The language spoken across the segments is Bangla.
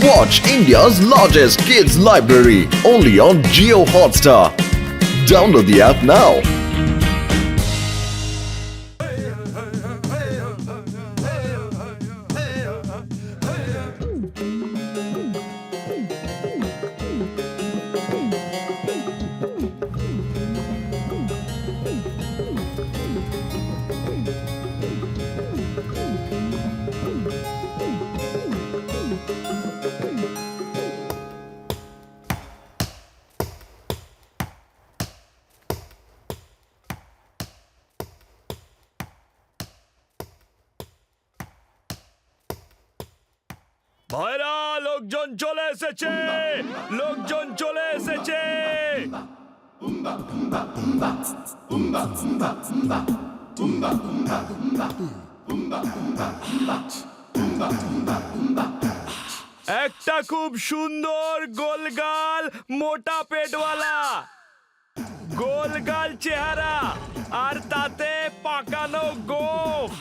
Watch India's largest kids library only on Jio Hotstar. Download the app now. ভাইরা লোকজন চলে এসেছে, লোকজন চলে এসেছে। একটা খুব সুন্দর গোলগাল মোটা পেটওয়ালা গোলগাল চেহারা, আর তাতে পাকানো গোঁফ,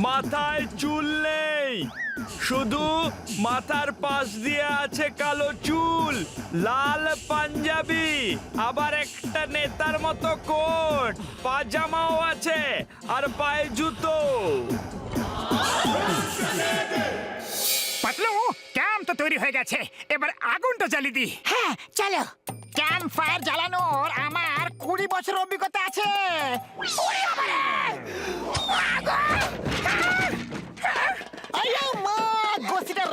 মাথায় চুল নেই, শুধু মাথার পাশ দিয়ে আছে কালো চুল, লাল পাঞ্জাবি, আবার একটা নেতার মতো কোট, পাজামাও আছে আর পায়ে জুতো। পাতলু, ক্যাম্প তো তৈরি হয়ে গেছে, এবার আগুনটা জ্বালিয়ে দি। হ্যাঁ চলো। ক্যাম্প ফায়ার জ্বালানোর আমার 20 বছর অভিজ্ঞতা আছে।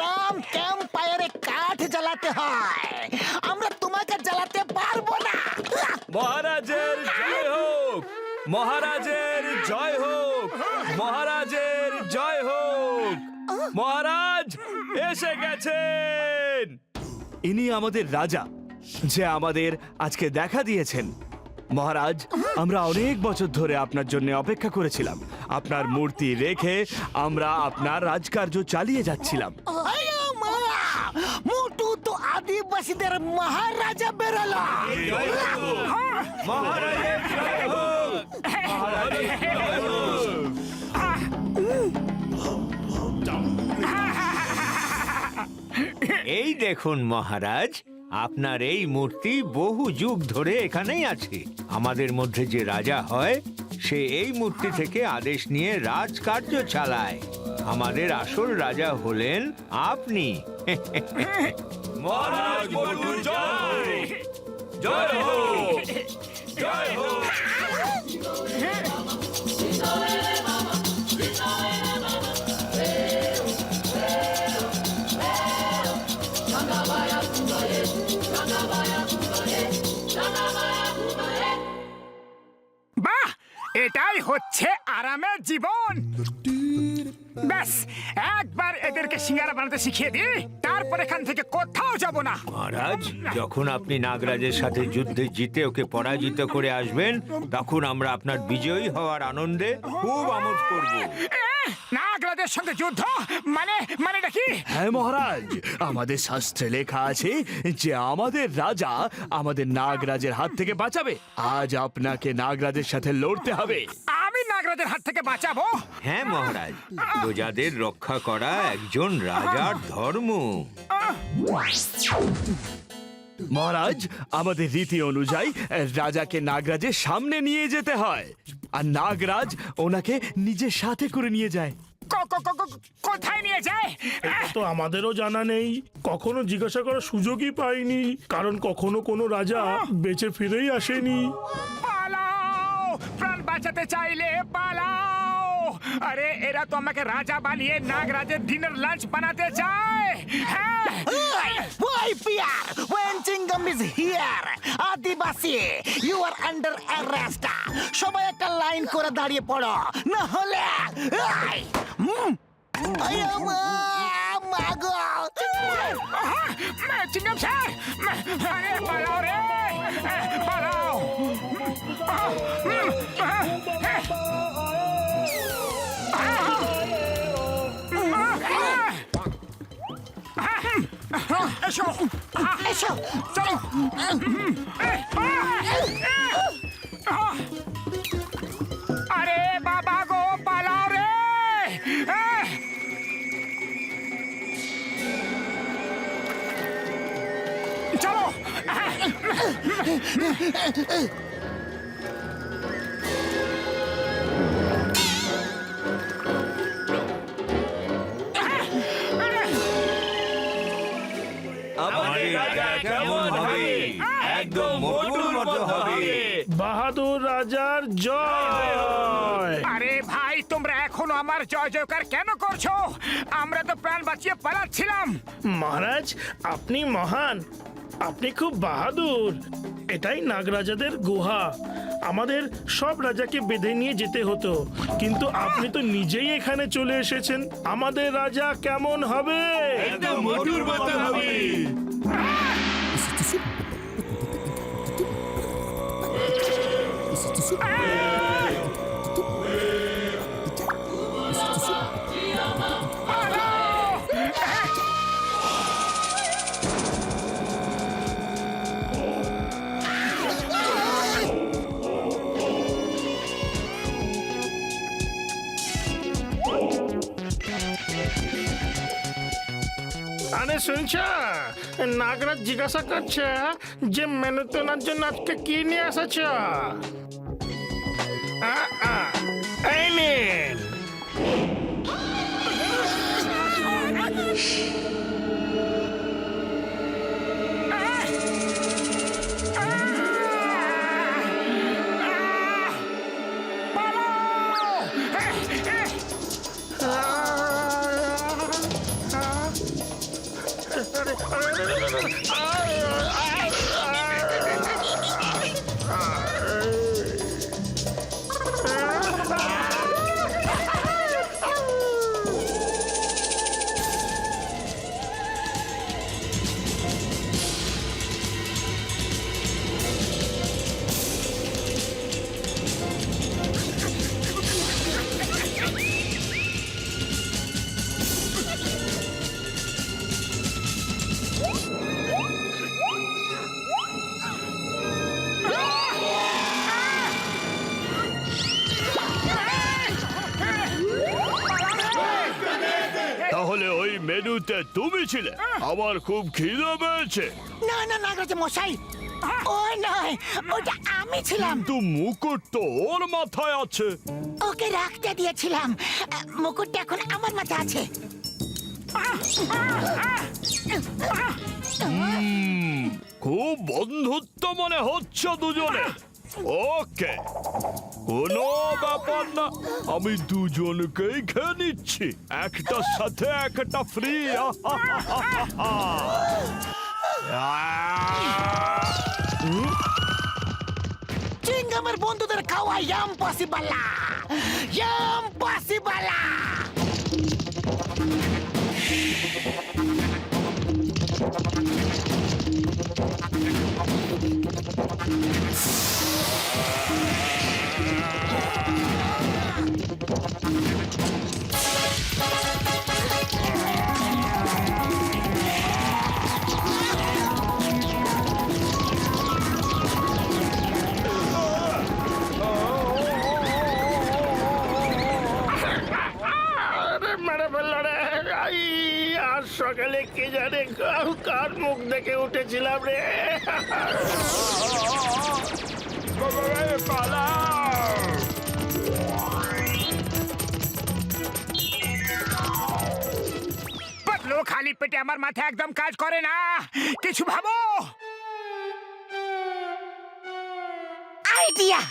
রাম ক্যাম্প ফায়ারে কাঠ জ্বালাতে হয়, আমরা তোমাকে জ্বালাতে পারবো না। মহারাজের জয় হোক, মহারাজের জয় হোক, মহারাজের জয় হোক। মহারাজ এসে গেছেন। ইনি আমাদের রাজা, যে আমাদের আজকে দেখা দিয়েছেন। মহারাজ, আমরা অনেক বছর ধরে আপনার জন্য অপেক্ষা করেছিলাম। আপনার মূর্তি রেখে আমরা আপনার রাজকার্য চালিয়ে যাচ্ছিলাম। মোটু তো আদিবাসীদের মহারাজা বেরোলো। মহারাজের জয় হোক, মহারাজের জয় হোক। এই দেখুন মহারাজ, আপনার এই মূর্তি বহু যুগ ধরে এখানেই আছে। আমাদের মধ্যে যে রাজা হয়, সে এই মূর্তি থেকে আদেশ নিয়ে রাজকার্য চালায়। আমাদের আসল রাজা হলেন আপনি। মহারাজ মোটু জয়, জয় হোক, জয় হোক। বাহ, এটাই হচ্ছে আরামের জীবন। ব্যাস, একবার এদেরকে সিঙ্গারা বানাতে শিখিয়ে দিই, তারপর এখান থেকে কোথাও যাব না। মহারাজ, যখন আপনি নাগরাজের সাথে যুদ্ধে জিতে ওকে পরাজিত করে আসবেন, তখন আমরা আপনার বিজয়ী হওয়ার আনন্দে খুব আমোদ করব। নাগরাজের সঙ্গে যুদ্ধ মানেটা কি? হ্যাঁ মহারাজ, আমাদের শাস্ত্রে লেখা আছে যে আমাদের রাজা আমাদের নাগরাজের হাত থেকে বাঁচাবে। আজ আপনাকে নাগরাজের সাথে লড়তে হবে। আমি নাগরাজের হাত থেকে বাঁচাবো? হ্যাঁ মহারাজ, প্রজাদের রক্ষা করা একজন রাজার ধর্ম। মহারাজ, আমাদের রীতি অনুযায়ী রাজাকে নাগরাজের সামনে নিয়ে যেতে হয়, আর নাগরাজ ওনাকে নিজের সাথে করে নিয়ে যায়। কোথায় নিয়ে যায়? তো আমাদেরও জানা নেই, কখনো জিজ্ঞাসা করার সুযোগই পাইনি, কারণ কখনো কোনো রাজা বেঁচে ফিরেই আসেনি। পালাও, প্রাণ বাঁচাতে চাইলে পালাও। আরে এরা তো আমাকে রাজা বানিয়ে নাগরাজের ডিনার লাঞ্চ বানাতে চায়। হ্যাঁ, Why fear when Chingam is here? Adivasi, you are under arrest. সবাই একটা লাইন করে দাঁড়িয়ে পড়ো, না হলে মাগো। চিংগাম স্যার, আরে পালাও রে, পালাও। এসো এসো চলো। আরে বাবা গো, পালাও রে। চলো আমাদের রাজা কেমন হবে একদম মোটুর মতো হবে বাহাদুর রাজার জয়। আরে ভাই তোমরা এখনো আমার জয় জয়কার কেন করছো? আমরা তো প্রাণ বাঁচিয়ে পালাচ্ছিলাম। মহারাজ আপনি মহান, আপনি খুব বাহাদুর। এটাই নাগরাজাদের গুহা। আমাদের সব রাজাকে বেঁধে নিয়ে যেতে হতো, কিন্তু আপনি তো নিজেই এখানে চলে এসেছেন। আমাদের রাজা কেমন হবে? একদম মোটুর মতো হবে আরে শুনছ, নাগরাজ জিজ্ঞাসা করছে যে মেনু তোলার জন্য আজকে কি নিয়ে এসেছ? এই নিন। তাহলে ওই মেনুতে তুমি ছিলে? আমার খুব খিদে পেয়েছে। না না নাগরাজ মশাই, ওই নয়, ওটা আমি ছিলাম। কিন্তু মুকুট তো ওর মাথায় আছে। ওকে রাখতে দিয়েছিলাম। মুকুটটা এখন আমার মাথায় আছে। খুব বন্ধুত্ব মনে হচ্ছে দুজনে। ওকে, কোনো ব্যাপার না, আমি দুজনকেই খেয়ে নিচ্ছি, একটার সাথে একটা ফ্রি। চিংগামের বন্ধুদের খাওয়া ইম্পসিবল, ইম্পসিবল। মেরে ফেললো রে। আজ সকালে কে জানে কার মুখ দেখে উঠেছিলাম রে। পাতলু, খালি পেটে আমার মাথা একদম কাজ করে না, কিছু ভাবো। আইডিয়া।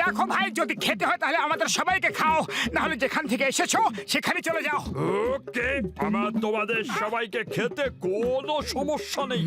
দেখো ভাই, যদি খেতে হয় তাহলে আমাদের সবাইকে খাও, না হলে যেখান থেকে এসেছো সেখানে চলে যাও। ওকে, আমার তোমাদের সবাইকে খেতে কোনো সমস্যা নেই।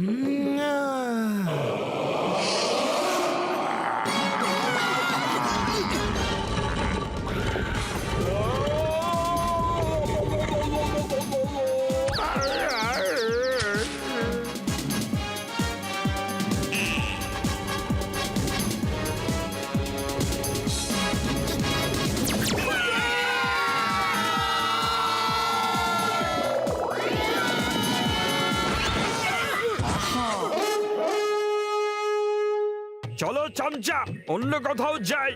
চলো চামচা, অন্য কোথাও যাই।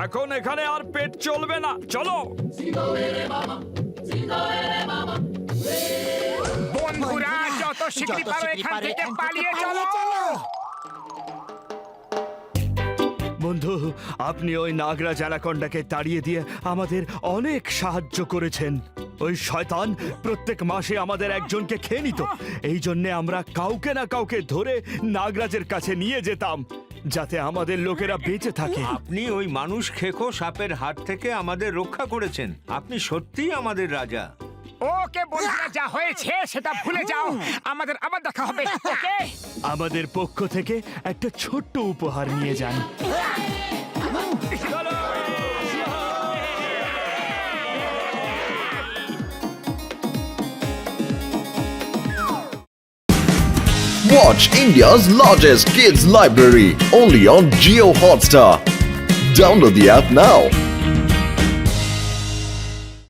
এখন এখানে আর পেট চলবে না, চলো। বন্ধুরা যত শিগগিরই পারো এখান থেকে পালিয়ে চলো। বন্ধু, আপনি ওই নাগরাজ অ্যানাকন্ডাকে তাড়িয়ে দিয়ে আমাদের অনেক সাহায্য করেছেন। ওই শয়তান প্রত্যেক মাসে আমাদের একজনকে খেয়ে নিত। এই জন্যে আমরা কাউকে না কাউকে ধরে নাগরাজের কাছে নিয়ে যেতাম, যাতে আমাদের লোকেরা বেঁচে থাকে। আপনি ওই মানুষ খেকো সাপের হাত থেকে আমাদের রক্ষা করেছেন। আপনি সত্যিই আমাদের রাজা। ওকে বন্ধুরা, যা হয়েছে সেটা ভুলে যাও। আমাদের আবার দেখা হবে, ওকে? আমাদের পক্ষ থেকে একটা ছোট্ট উপহার নিয়ে যান। Watch India's largest kids library only on Geo Hotstar. Download the app now.